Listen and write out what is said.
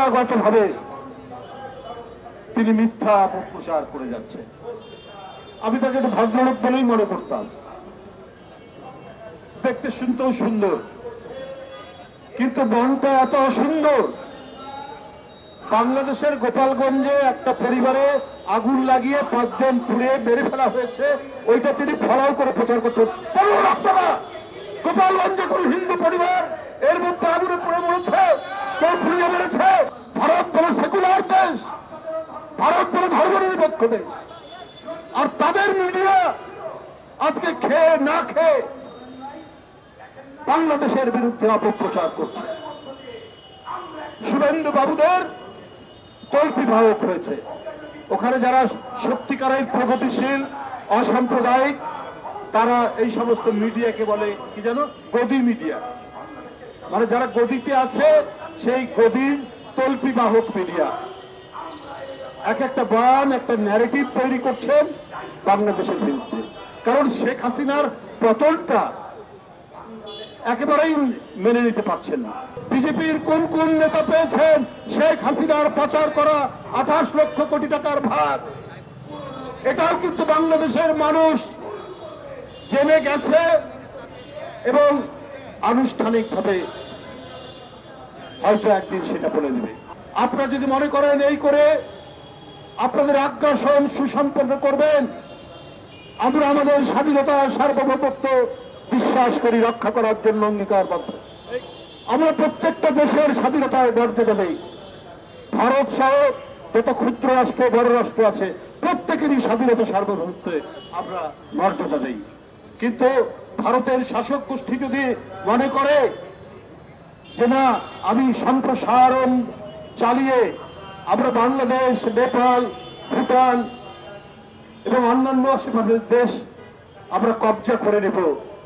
ক্রমাগতভাবে তিনি মিথ্যা অপপ্রচার করে যাচ্ছে। আমি তাকে একটা ভদ্রলোক বলেই মনে করতাম, দেখতে শুনতেও সুন্দর, কিন্তু মনটা এত অসুন্দর। বাংলাদেশের গোপালগঞ্জে একটা পরিবারে আগুন লাগিয়ে 5 জন পুড়ে মেরে ফেলা হয়েছে, ওইটা তিনি ফলাও করে প্রচার করছেন। বলুন আপনারা, গোপালগঞ্জে কোন হিন্দু পরিবার এর মধ্যে আগুনে পুড়ে মরেছে, কেউ পুড়িয়ে মেরেছে? ভারত বড় সেকুলার দেশ, ভারত বড় ধর্মনিরপেক্ষ দেশ, আর তাদের মিডিয়া আজকে খেয়ে না খেয়ে বাংলাদেশের বিরুদ্ধে অপপ্রচার করছে। শুভেন্দু বাবুদের কল্পিবাহক হয়েছে। ওখানে যারা সত্যিকারের প্রগতিশীল অসাম্প্রদায়িক, তারা এই সমস্ত মিডিয়াকে বলে কি জানো, গদি মিডিয়া। মানে যারা গদিতে আছে সেই গদির তল্পিবাহক মিডিয়া। এক একটা বয়ান, একটা ন্যারেটিভ তৈরি করছেন বাংলাদেশের বিরুদ্ধে। কারণ শেখ হাসিনার পতনটা একেবারেই মেনে নিতে পারছেন না। বিজেপির কোন কোন নেতা পেয়েছেন শেখ হাসিনার পাচার করা 28 লক্ষ কোটি টাকার ভাগ? এটাও কিন্তু বাংলাদেশের মানুষ জেনে গেছে এবং আনুষ্ঠানিকভাবে হয়তো একদিন সেটা বলে দেবে। আপনারা যদি মনে করেন এই করে আপনাদের আগ্রাসন সুসম্পন্ন করবেন, আমরা আমাদের স্বাধীনতা সার্বভৌমত্ব বিশ্বাস করি, রক্ষা করার জন্য অঙ্গীকারবদ্ধ। আমরা প্রত্যেকটা দেশের স্বাধীনতায় মর্যাদা দেই। ভারত সহ যত ক্ষুদ্র রাষ্ট্র বড় রাষ্ট্র আছে প্রত্যেকেরই স্বাধীনতা সার্বভৌমত্বে আমরা মর্যাদা দেই। কিন্তু ভারতের শাসক গোষ্ঠী যদি মনে করে যে না, আমি সম্প্রসারণ চালিয়ে আমরা বাংলাদেশ, নেপাল, ভুটান এবং অন্যান্য আশেপাশের দেশ আমরা কবজা করে নেব,